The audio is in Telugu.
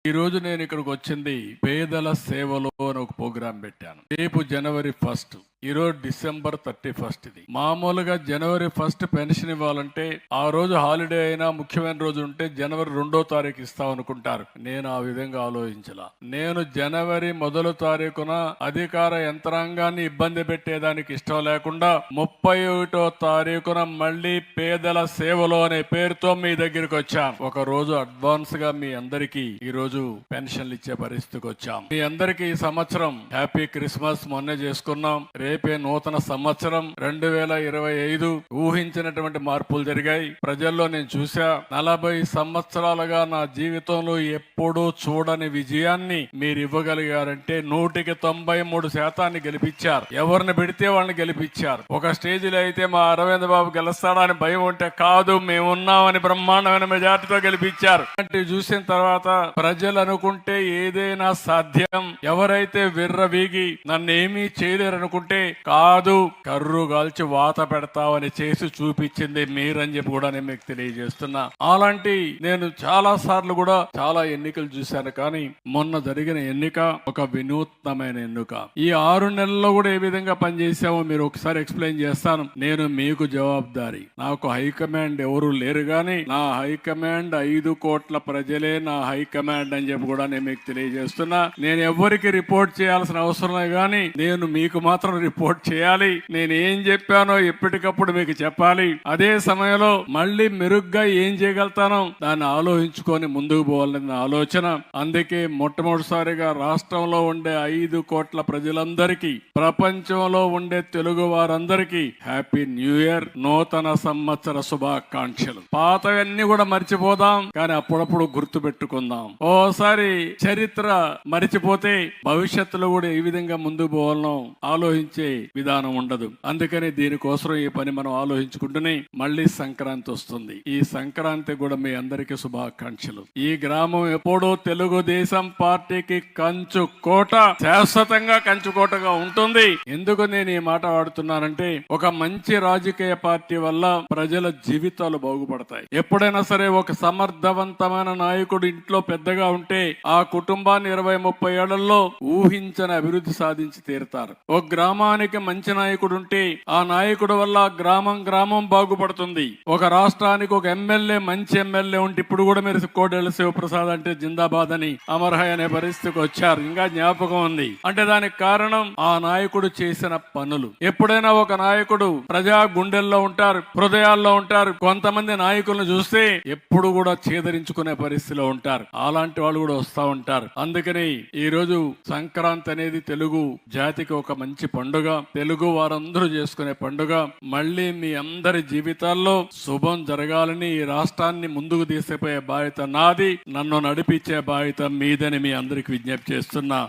ఈ రోజు నేను ఇక్కడికి వచ్చింది పేదల సేవలో అని ఒక ప్రోగ్రాం పెట్టాను. రేపు జనవరి 1. ఈ రోజు డిసెంబర్ 31. ఇది మామూలుగా జనవరి 1 పెన్షన్ ఇవ్వాలంటే ఆ రోజు హాలిడే అయినా ముఖ్యమైన రోజు ఉంటే జనవరి 2వ తారీఖు ఇస్తాం అనుకుంటారు. నేను ఆ విధంగా ఆలోచించలా. నేను జనవరి 1వ తారీఖున అధికార యంత్రాంగాన్ని ఇబ్బంది పెట్టేదానికి ఇష్టం లేకుండా 31వ తారీఖున మళ్ళీ పేదల సేవలో అనే పేరుతో మీ దగ్గరికి వచ్చాను. ఒక రోజు అడ్వాన్స్ గా మీ అందరికీ ఈ రోజు పెన్షన్లు ఇచ్చే పరిస్థితికి వచ్చాం. మీ అందరికీ ఈ సంవత్సరం హ్యాపీ క్రిస్మస్ మొన్నే చేసుకున్నాం. రేపే నూతన సంవత్సరం 2025. ఊహించినటువంటి మార్పులు జరిగాయి ప్రజల్లో. నేను చూసా 40 సంవత్సరాలుగా నా జీవితంలో ఎప్పుడూ చూడని విజయాన్ని మీరు ఇవ్వగలిగారంటే 193% గెలిపించారు. ఎవరిని పెడితే వాళ్ళని గెలిపించారు. ఒక స్టేజిలో అయితే మా అరవింద్ బాబు గెలుస్తాడని భయం ఉంటే కాదు, మేమున్నామని బ్రహ్మాండమైన మెజార్టీతో గెలిపించారు. అంటే చూసిన తర్వాత ప్రజలు అనుకుంటే ఏదైనా సాధ్యం. ఎవరైతే విర్రవీగి నన్నేమీ చేయలేరు అనుకుంటే కాదు, కర్రు కాల్చి వాత పెడతావని చేసి చూపించింది మీరని చెప్పి కూడా నేను మీకు తెలియజేస్తున్నా. అలాంటి నేను చాలా సార్లు కూడా చాలా ఎన్నికలు చూశాను, కానీ మొన్న జరిగిన ఎన్నిక ఒక వినూత్నమైన ఎన్నిక. ఈ 6 నెలల్లో కూడా ఏ విధంగా పనిచేసామో మీరు ఒకసారి ఎక్స్ప్లెయిన్ చేస్తాను. నేను మీకు జవాబుదారి. నాకు హైకమాండ్ ఎవరు లేరు, గాని నా హైకమాండ్ 5 కోట్ల ప్రజలే నా హైకమాండ్ అని చెప్పి కూడా నేను మీకు తెలియజేస్తున్నా. నేను ఎవరికి రిపోర్ట్ చేయాల్సిన అవసరం లేదు, కానీ నేను మీకు మాత్రం రిపోర్ట్ చేయాలి. నేను ఏం చెప్పానో ఎప్పటికప్పుడు మీకు చెప్పాలి. అదే సమయంలో మళ్ళీ మెరుగ్గా ఏం చేయగలుగుతానో దాన్ని ఆలోచించుకొని ముందుకు పోవాలనే ఆలోచన. అందుకే మొట్టమొదటిసారిగా రాష్ట్రంలో ఉండే 5 కోట్ల ప్రజలందరికీ, ప్రపంచంలో ఉండే తెలుగు వారందరికీ హ్యాపీ న్యూ ఇయర్, నూతన సంవత్సర శుభాకాంక్షలు. పాతవన్నీ కూడా మర్చిపోదాం, కానీ అప్పుడప్పుడు గుర్తు పెట్టుకుందాం. ఓసారి చరిత్ర మరిచిపోతే భవిష్యత్తులో కూడా ఏ విధంగా ముందుకు పోవాలనో ఆలోచించే విధానం ఉండదు. అందుకని దీనికోసం ఈ పని మనం ఆలోచించుకుంటూనే మళ్ళీ సంక్రాంతి వస్తుంది. ఈ సంక్రాంతి కూడా మీ అందరికీ శుభాకాంక్షలు. ఈ గ్రామం ఎప్పుడూ తెలుగుదేశం పార్టీకి కంచు కోట, శాశ్వతంగా కంచుకోటగా ఉంటుంది. ఎందుకు నేను ఈ మాట వాడుతున్నానంటే, ఒక మంచి రాజకీయ పార్టీ వల్ల ప్రజల జీవితాలు బాగుపడతాయి. ఎప్పుడైనా సరే ఒక సమర్థవంతమైన నాయకుడు ఇంట్లో పెద్దగా ఉంటే ఆ కుటుంబాన్ని 20-30 ఏళ్లలో ఊహించని అభివృద్ధి సాధించి తీరుతారు. ఒక గ్రామానికి మంచి నాయకుడు ఉంటే ఆ నాయకుడు వల్ల గ్రామం బాగుపడుతుంది. ఒక రాష్ట్రానికి ఒక ఎమ్మెల్యే, మంచి ఎమ్మెల్యే ఉంటే ఇప్పుడు కూడా మీరు కోడెల శివప్రసాద్ అంటే జిందాబాద్ అని అమర్హయ్ అనే పరిస్థితికి వచ్చారు. ఇంకా జ్ఞాపకం ఉంది. అంటే దానికి కారణం ఆ నాయకుడు చేసిన పనులు. ఎప్పుడైనా ఒక నాయకుడు ప్రజా గుండెల్లో ఉంటారు, హృదయాల్లో ఉంటారు. కొంతమంది నాయకులను చూస్తే ఎప్పుడు కూడా చేదరించుకునే పరిస్థితిలో ఉంటారు. అలాంటి వాళ్ళు కూడా వస్తా ఉంటారు. అందుకని ఈ రోజు సంక్రాంతి అనేది తెలుగు జాతికి ఒక మంచి పండుగ. తెలుగు వారందరూ చేసుకునే పండుగ. మళ్ళీ మీ అందరి జీవితాల్లో శుభం జరగాలని, ఈ రాష్ట్రాన్ని ముందుకు తీసుకుపోయే బాధ్యత నాది, నన్ను నడిపించే బాధ్యత మీదని మీ అందరికి విజ్ఞప్తి చేస్తున్నా.